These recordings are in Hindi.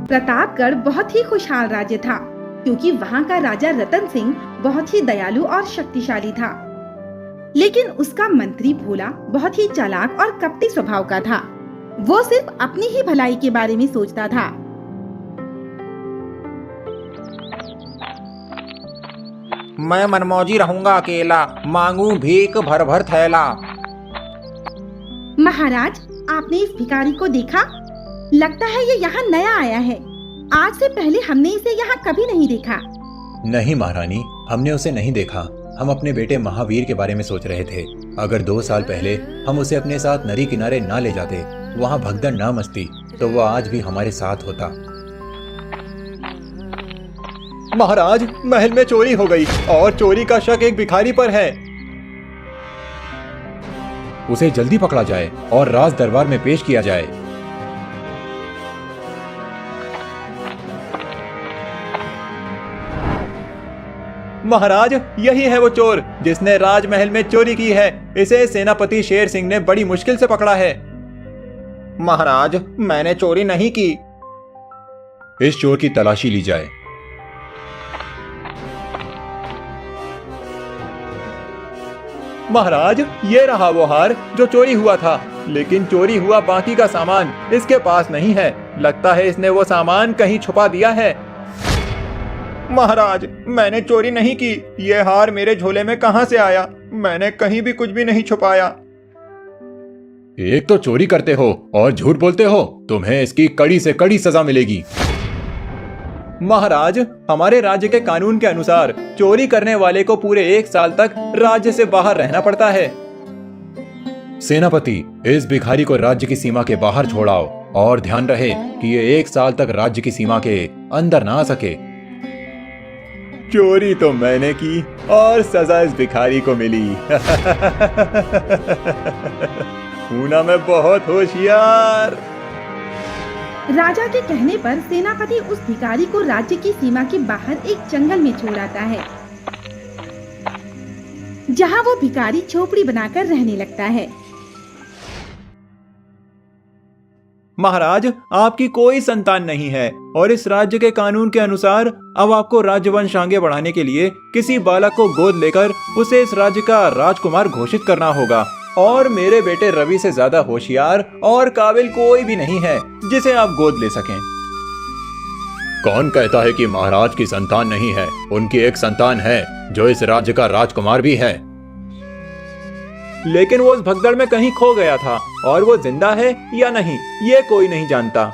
प्रतापगढ़ बहुत ही खुशहाल राज्य था, क्योंकि वहाँ का राजा रतन सिंह बहुत ही दयालु और शक्तिशाली था। लेकिन उसका मंत्री भोला बहुत ही चालाक और कपटी स्वभाव का था। वो सिर्फ अपनी ही भलाई के बारे में सोचता था। मैं मनमौजी रहूंगा अकेला, मांगू भीख भर भर थैला। महाराज, आपने इस भिखारी को देखा? लगता है ये यहाँ नया आया है। आज से पहले हमने इसे यहाँ कभी नहीं देखा। नहीं महारानी, हमने उसे नहीं देखा। हम अपने बेटे महावीर के बारे में सोच रहे थे। अगर 2 साल पहले हम उसे अपने साथ नदी किनारे ना ले जाते, वहाँ भगदड़ ना मचती, तो वो आज भी हमारे साथ होता। महाराज, महल में चोरी हो गई और चोरी का शक एक भिखारी पर है। उसे जल्दी पकड़ा जाए और राज दरबार में पेश किया जाए। महाराज, यही है वो चोर जिसने राजमहल में चोरी की है। इसे सेनापति शेर सिंह ने बड़ी मुश्किल से पकड़ा है। महाराज, मैंने चोरी नहीं की। इस चोर की तलाशी ली जाए। महाराज, ये रहा वो हार जो चोरी हुआ था, लेकिन चोरी हुआ बाकी का सामान इसके पास नहीं है। लगता है इसने वो सामान कहीं छुपा दिया है। महाराज, मैंने चोरी नहीं की। ये हार मेरे झोले में कहां से आया? मैंने कहीं भी कुछ भी नहीं छुपाया। एक तो चोरी करते हो और झूठ बोलते हो, तुम्हें इसकी कड़ी से कड़ी सजा मिलेगी। महाराज, हमारे राज्य के कानून के अनुसार चोरी करने वाले को पूरे 1 साल तक राज्य से बाहर रहना पड़ता है। सेनापति, इस भिखारी को राज्य की सीमा के बाहर छोड़ाओ और ध्यान रहे कि ये 1 साल तक राज्य की सीमा के अंदर ना आ सके। चोरी तो मैंने की और सजा इस भिखारी को मिली। हूं ना मैं बहुत होशियार। राजा के कहने पर सेनापति उस भिखारी को राज्य की सीमा के बाहर एक जंगल में छोड़ आता है, जहाँ वो भिखारी झोपड़ी बनाकर रहने लगता है। महाराज, आपकी कोई संतान नहीं है और इस राज्य के कानून के अनुसार अब आपको राज्यवंश आगे बढ़ाने के लिए किसी बालक को गोद लेकर उसे इस राज्य का राजकुमार घोषित करना होगा। और मेरे बेटे रवि से ज्यादा होशियार और काबिल कोई भी नहीं है जिसे आप गोद ले सकें। कौन कहता है कि महाराज की संतान नहीं है? उनकी एक संतान है जो इस राज्य का राजकुमार भी है। लेकिन वो उस भगदड़ में कहीं खो गया था और वो जिंदा है या नहीं, ये कोई नहीं जानता।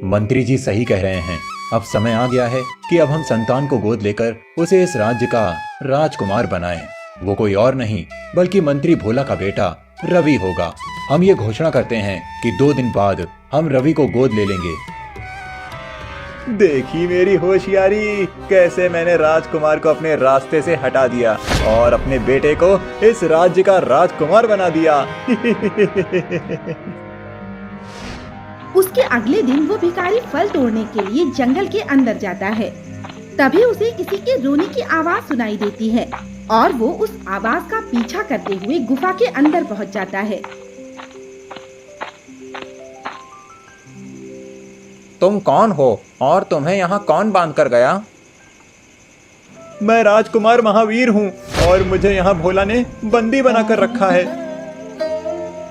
मंत्री जी सही कह रहे हैं। अब समय आ गया है कि अब हम संतान को गोद लेकर उसे इस राज्य का राजकुमार बनाएं। वो कोई और नहीं बल्कि मंत्री भोला का बेटा रवि होगा। हम ये घोषणा करते हैं कि 2 दिन बाद हम रवि को गोद ले लेंगे। देखी मेरी होशियारी, कैसे मैंने राजकुमार को अपने रास्ते से हटा दिया और अपने बेटे को इस राज्य का राजकुमार बना दिया। उसके अगले दिन वो भिखारी फल तोड़ने के लिए जंगल के अंदर जाता है। तभी उसे किसी के रोने की आवाज सुनाई देती है और वो उस आवाज का पीछा करते हुए गुफा के अंदर पहुंच जाता है। तुम कौन हो और तुम्हें यहाँ कौन बांध कर गया? मैं राजकुमार महावीर हूँ और मुझे यहाँ भोला ने बंदी बनाकर रखा है।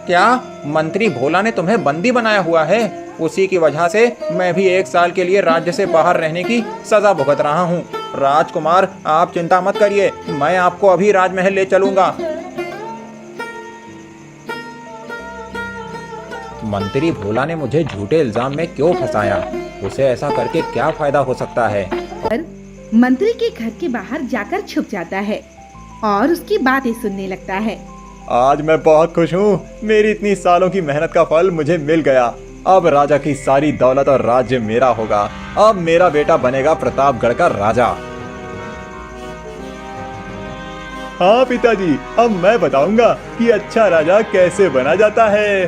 क्या मंत्री भोला ने तुम्हें बंदी बनाया हुआ है? उसी की वजह से मैं भी 1 साल के लिए राज्य से बाहर रहने की सजा भुगत रहा हूँ। राजकुमार, आप चिंता मत करिए, मैं आपको अभी राजमहल ले चलूंगा। मंत्री भोला ने मुझे झूठे इल्जाम में क्यों फंसाया? उसे ऐसा करके क्या फायदा हो सकता है? मंत्री के घर के बाहर जाकर छुप जाता है और उसकी बातें सुनने लगता है। आज मैं बहुत खुश हूँ। मेरी इतनी सालों की मेहनत का फल मुझे मिल गया। अब राजा की सारी दौलत और राज्य मेरा होगा। अब मेरा बेटा बनेगा प्रतापगढ़ का राजा। हाँ पिताजी, अब मैं बताऊंगा कि अच्छा राजा कैसे बना जाता है।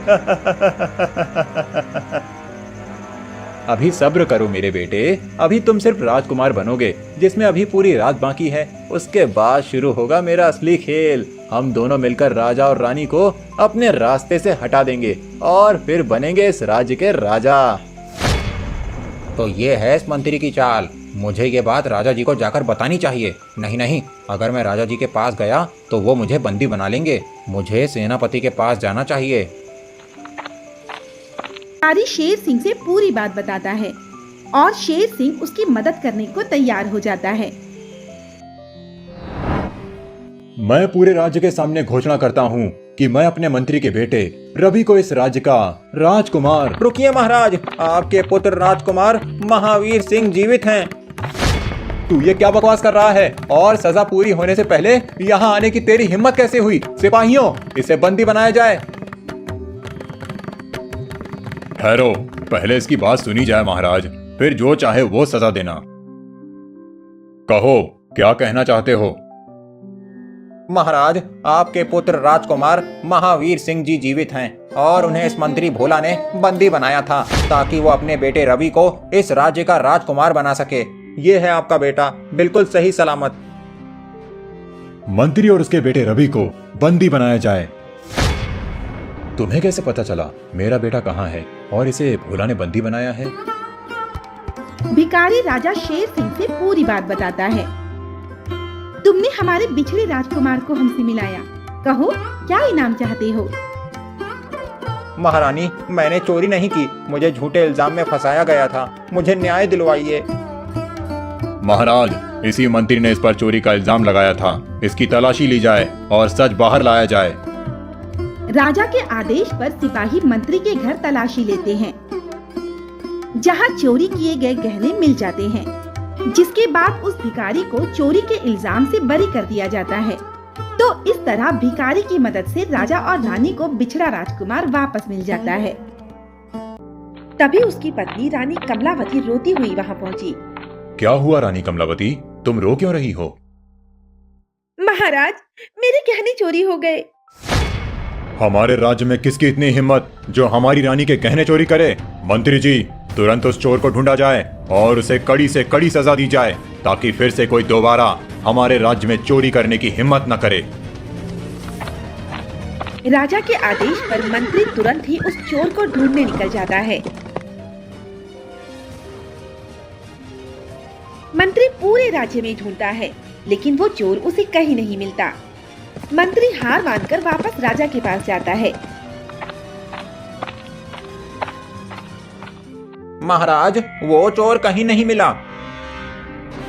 अभी सब्र करो मेरे बेटे, अभी तुम सिर्फ राजकुमार बनोगे जिसमें अभी पूरी रात बाकी है। उसके बाद शुरू होगा मेरा असली खेल। हम दोनों मिलकर राजा और रानी को अपने रास्ते से हटा देंगे और फिर बनेंगे इस राज्य के राजा। तो ये है इस मंत्री की चाल। मुझे ये बात राजा जी को जाकर बतानी चाहिए। नहीं, अगर मैं राजा जी के पास गया तो वो मुझे बंदी बना लेंगे। मुझे सेनापति के पास जाना चाहिए। भिखारी शेर सिंह से पूरी बात बताता है और शेर सिंह उसकी मदद करने को तैयार हो जाता है। मैं पूरे राज्य के सामने घोषणा करता हूँ कि मैं अपने मंत्री के बेटे रवि को इस राज्य का राजकुमार। रुकिए महाराज, आपके पुत्र राजकुमार महावीर सिंह जीवित हैं। तू ये क्या बकवास कर रहा है? और सजा पूरी होने से पहले यहाँ आने की तेरी हिम्मत कैसे हुई? सिपाहियों, इसे बंदी बनाया जाए। ठहरो, पहले इसकी बात सुनी जाए महाराज, फिर जो चाहे वो सजा देना। कहो, क्या कहना चाहते हो? महाराज, आपके पुत्र राजकुमार महावीर सिंह जी जीवित हैं और उन्हें इस मंत्री भोला ने बंदी बनाया था ताकि वो अपने बेटे रवि को इस राज्य का राजकुमार बना सके। ये है आपका बेटा, बिल्कुल सही सलामत। मंत्री और उसके बेटे रवि को बंदी बनाया जाए। तुम्हें कैसे पता चला मेरा बेटा कहाँ है और इसे भोला ने बंदी बनाया है? भिखारी राजा शेर सिंह से पूरी बात बताता है। तुमने हमारे बिछड़े राजकुमार को हमसे मिलाया। कहो, क्या इनाम चाहते हो? महारानी, मैंने चोरी नहीं की, मुझे झूठे इल्जाम में फंसाया गया था। मुझे न्याय दिलवाइए। महाराज, इसी मंत्री ने इस पर चोरी का इल्जाम लगाया था। इसकी तलाशी ली जाए और सच बाहर लाया जाए। राजा के आदेश पर सिपाही मंत्री के घर तलाशी लेते हैं, जहां चोरी किए गए गहने मिल जाते हैं, जिसके बाद उस भिखारी को चोरी के इल्जाम से बरी कर दिया जाता है। तो इस तरह भिखारी की मदद से राजा और रानी को बिछड़ा राजकुमार वापस मिल जाता है। तभी उसकी पत्नी रानी कमलावती रोती हुई वहां पहुंची। क्या हुआ रानी कमलावती, तुम रो क्यों रही हो? महाराज, मेरे गहने चोरी हो गए। हमारे राज्य में किसकी इतनी हिम्मत जो हमारी रानी के गहने चोरी करे? मंत्री जी, तुरंत उस चोर को ढूंढा जाए और उसे कड़ी से कड़ी सजा दी जाए ताकि फिर से कोई दोबारा हमारे राज्य में चोरी करने की हिम्मत न करे। राजा के आदेश पर मंत्री तुरंत ही उस चोर को ढूंढने निकल जाता है। मंत्री पूरे राज्य में ढूंढता है, लेकिन वो चोर उसे कहीं नहीं मिलता। मंत्री हार मानकर वापस राजा के पास जाता है। महाराज, वो चोर कहीं नहीं मिला।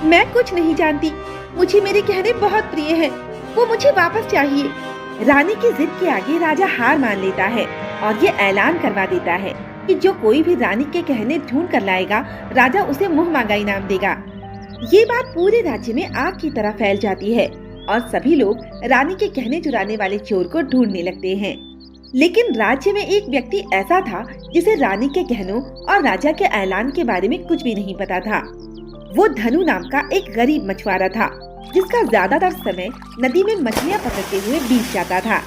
मैं कुछ नहीं जानती, मुझे मेरे गहने बहुत प्रिय हैं, वो मुझे वापस चाहिए। रानी की जिद के आगे राजा हार मान लेता है और ये ऐलान करवा देता है कि जो कोई भी रानी के गहने ढूंढ कर लाएगा, राजा उसे मुंह मांगा इनाम देगा। ये बात पूरे राज्य में आग की तरह फैल जाती है और सभी लोग रानी के गहने चुराने वाले चोर को ढूंढने लगते हैं। लेकिन राज्य में एक व्यक्ति ऐसा था जिसे रानी के गहनों और राजा के ऐलान के बारे में कुछ भी नहीं पता था। वो धनु नाम का एक गरीब मछुआरा था, जिसका ज्यादातर समय नदी में मछलियां पकड़ते हुए बीत जाता था।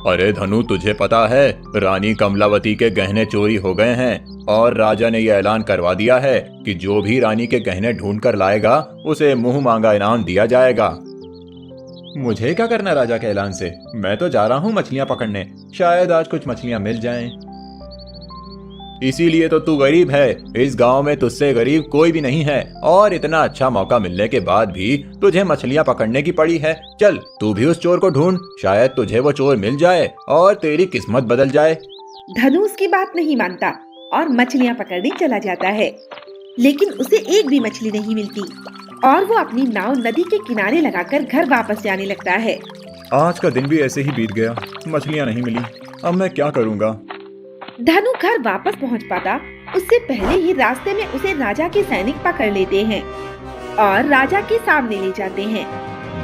अरे धनु, तुझे पता है रानी कमलावती के गहने चोरी हो गए हैं और राजा ने यह ऐलान करवा दिया है कि जो भी रानी के गहने ढूंढ कर लाएगा उसे मुंह मांगा इनाम दिया जाएगा। मुझे क्या करना राजा के ऐलान से? मैं तो जा रहा हूँ मछलियाँ पकड़ने, शायद आज कुछ मछलियाँ मिल जाएं। इसीलिए तो तू गरीब है। इस गांव में तुझसे गरीब कोई भी नहीं है और इतना अच्छा मौका मिलने के बाद भी तुझे मछलियाँ पकड़ने की पड़ी है। चल, तू भी उस चोर को ढूंढ, शायद तुझे वो चोर मिल जाए और तेरी किस्मत बदल जाए। धनु उसकी बात नहीं मानता और मछलियाँ पकड़ने चला जाता है, लेकिन उसे एक भी मछली नहीं मिलती और वो अपनी नाव नदी के किनारे लगाकर घर वापस जाने लगता है। आज का दिन भी ऐसे ही बीत गया, मछलियाँ नहीं मिली। अब मैं क्या करूँगा? धनु घर वापस पहुंच पाता उससे पहले ही रास्ते में उसे राजा के सैनिक पकड़ लेते हैं और राजा के सामने ले जाते हैं।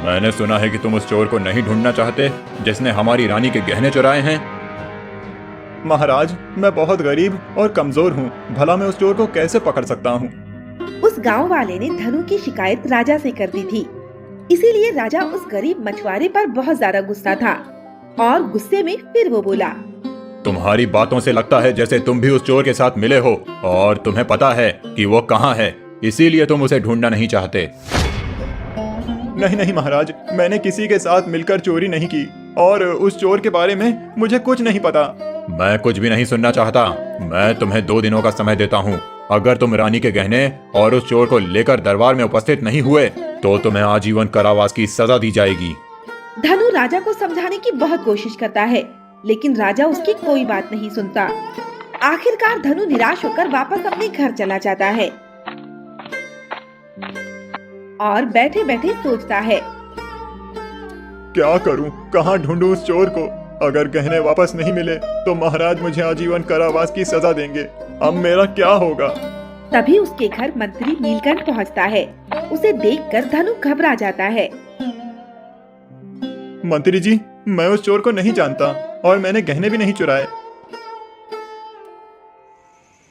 मैंने सुना है कि तुम उस चोर को नहीं ढूंढना चाहते जिसने हमारी रानी के गहने चुराए हैं। महाराज, मैं बहुत गरीब और कमजोर हूँ, भला मैं उस चोर को कैसे पकड़ सकता हूँ? उस गांव वाले ने धनु की शिकायत राजा से कर दी थी, इसीलिए राजा उस गरीब मछुआरे पर बहुत ज्यादा गुस्सा था और गुस्से में फिर वो बोला, तुम्हारी बातों से लगता है जैसे तुम भी उस चोर के साथ मिले हो और तुम्हें पता है कि वो कहाँ है, इसीलिए तुम उसे ढूंढना नहीं चाहते। नहीं नहीं महाराज, मैंने किसी के साथ मिलकर चोरी नहीं की और उस चोर के बारे में मुझे कुछ नहीं पता। मैं कुछ भी नहीं सुनना चाहता। मैं तुम्हें 2 दिनों का समय देता हूँ। अगर तुम रानी के गहने और उस चोर को लेकर दरबार में उपस्थित नहीं हुए तो तुम्हें आजीवन कारावास की सजा दी जाएगी। धनु राजा को समझाने की बहुत कोशिश करता है, लेकिन राजा उसकी कोई बात नहीं सुनता। आखिरकार धनु निराश होकर वापस अपने घर चला जाता है और बैठे बैठे सोचता है, क्या करूं, कहां ढूंढूं उस चोर को? अगर गहने वापस नहीं मिले तो महाराज मुझे आजीवन कारावास की सजा देंगे। अब मेरा क्या होगा? तभी उसके घर मंत्री नीलकंठ पहुंचता है। उसे देखकर धनु घबरा जाता है। मंत्री जी, मैं उस चोर को नहीं जानता और मैंने गहने भी नहीं चुराए।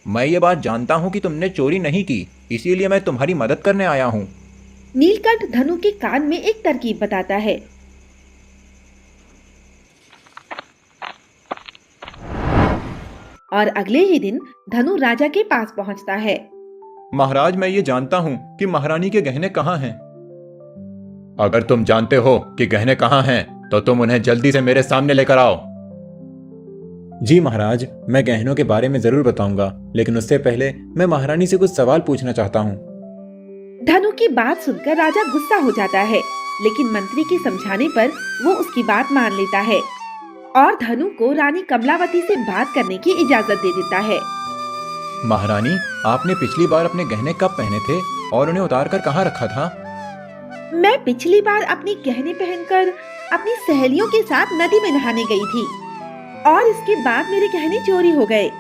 मैं ये बात जानता हूँ कि तुमने चोरी नहीं की, इसीलिए मैं तुम्हारी मदद करने आया हूँ। नीलकंठ धनु के कान में एक तरकीब बताता है। और अगले ही दिन धनु राजा के पास पहुंचता है। महाराज, मैं ये जानता हूँ कि महारानी के गहने कहाँ हैं। अगर तुम जानते हो कि गहने कहाँ हैं तो तुम उन्हें जल्दी से मेरे सामने लेकर आओ। जी महाराज, मैं गहनों के बारे में जरूर बताऊंगा, लेकिन उससे पहले मैं महारानी से कुछ सवाल पूछना चाहता हूँ। धनु की बात सुनकर राजा गुस्सा हो जाता है, लेकिन मंत्री के समझाने पर वो उसकी बात मान लेता है और धनु को रानी कमलावती से बात करने की इजाजत दे देता है। महारानी, आपने पिछली बार अपने गहने कब पहने थे और उन्हें उतार कर कहाँ रखा था? मैं पिछली बार अपने गहने पहनकर अपनी सहेलियों के साथ नदी में नहाने गई थी और इसके बाद मेरे गहने चोरी हो गए।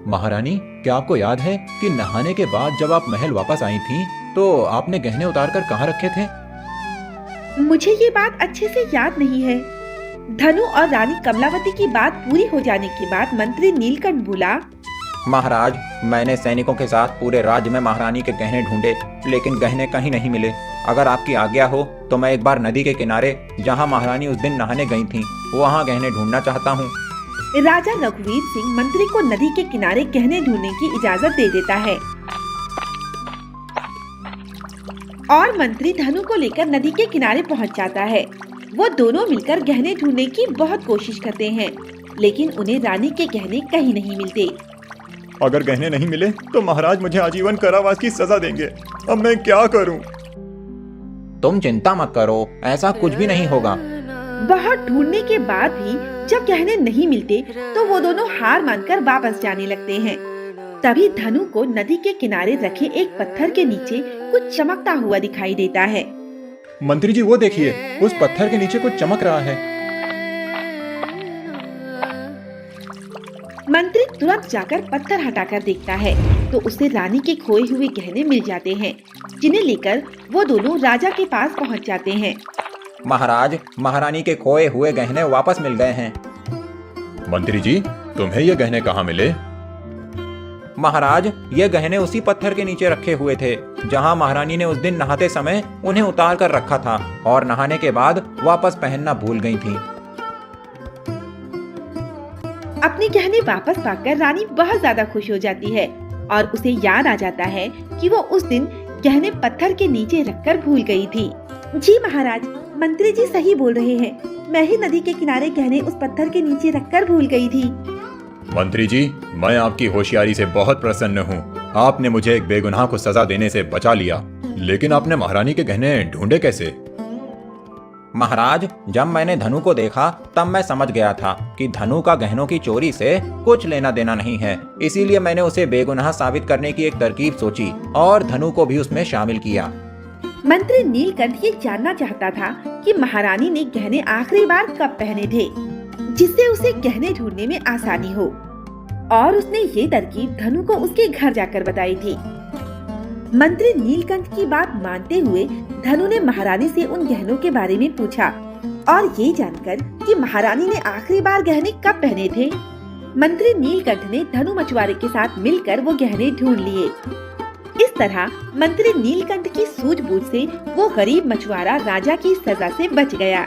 महारानी, क्या आपको याद है कि नहाने के बाद जब आप महल वापस आई थीं, तो आपने गहने उतार कर कहाँ रखे थे? मुझे ये बात अच्छे से याद नहीं है। धनु और रानी कमलावती की बात पूरी हो जाने के बाद मंत्री नीलकंठ बोला, महाराज, मैंने सैनिकों के साथ पूरे राज्य में महारानी के गहने ढूंढे, लेकिन गहने कहीं नहीं मिले। अगर आपकी आज्ञा हो तो मैं एक बार नदी के किनारे, जहां महारानी उस दिन नहाने गई थीं, वहां गहने ढूंढना चाहता हूं। राजा रघुवीर सिंह मंत्री को नदी के किनारे गहने ढूंढने की इजाजत दे देता है और मंत्री धनु को लेकर नदी के किनारे पहुंच जाता है। वो दोनों मिलकर गहने ढूंढने की बहुत कोशिश करते हैं, लेकिन उन्हें रानी के गहने कहीं नहीं मिलते। अगर गहने नहीं मिले तो महाराज मुझे आजीवन कारावास की सजा देंगे। अब मैं क्या करूं? तुम चिंता मत करो, ऐसा कुछ भी नहीं होगा। बहुत ढूंढने के बाद भी जब गहने नहीं मिलते तो वो दोनों हार मानकर वापस जाने लगते हैं। तभी धनु को नदी के किनारे रखे एक पत्थर के नीचे कुछ चमकता हुआ दिखाई देता है। मंत्री जी, वो देखिए, उस पत्थर के नीचे कुछ चमक रहा है। मंत्री तुरंत जाकर पत्थर हटाकर देखता है तो उसे रानी के खोए हुए गहने मिल जाते हैं, जिन्हें लेकर वो दोनों राजा के पास पहुंच जाते हैं। महाराज, महारानी के खोए हुए गहने वापस मिल गए हैं। मंत्री जी, तुम्हें ये गहने कहाँ मिले? महाराज, ये गहने उसी पत्थर के नीचे रखे हुए थे जहां महारानी ने उस दिन नहाते समय उन्हें उतार कर रखा था और नहाने के बाद वापस पहनना भूल गई थीं। अपने गहने वापस पाकर रानी बहुत ज्यादा खुश हो जाती है और उसे याद आ जाता है कि वो उस दिन गहने पत्थर के नीचे रखकर भूल गई थी। जी महाराज, मंत्री जी सही बोल रहे हैं। मैं ही नदी के किनारे गहने उस पत्थर के नीचे रखकर भूल गई थी। मंत्री जी, मैं आपकी होशियारी से बहुत प्रसन्न हूँ। आपने मुझे एक बेगुनाह को सजा देने से बचा लिया, लेकिन आपने महारानी के गहने ढूंढे कैसे? महाराज, जब मैंने धनु को देखा तब मैं समझ गया था कि धनु का गहनों की चोरी से कुछ लेना देना नहीं है। इसीलिए मैंने उसे बेगुनाह साबित करने की एक तरकीब सोची और धनु को भी उसमें शामिल किया। मंत्री नीलकंठ ये जानना चाहता था कि महारानी ने गहने आखिरी बार कब पहने थे, जिससे उसे गहने ढूंढने में आसानी हो, और उसने ये तरकीब धनु को उसके घर जाकर बताई थी। मंत्री नीलकंठ की बात मानते हुए धनु ने महारानी से उन गहनों के बारे में पूछा और ये जानकर कि महारानी ने आखिरी बार गहने कब पहने थे, मंत्री नीलकंठ ने धनु मछुआरे के साथ मिलकर वो गहने ढूंढ लिए। इस तरह मंत्री नीलकंठ की सूझबूझ से वो गरीब मछुआरा राजा की सजा से बच गया।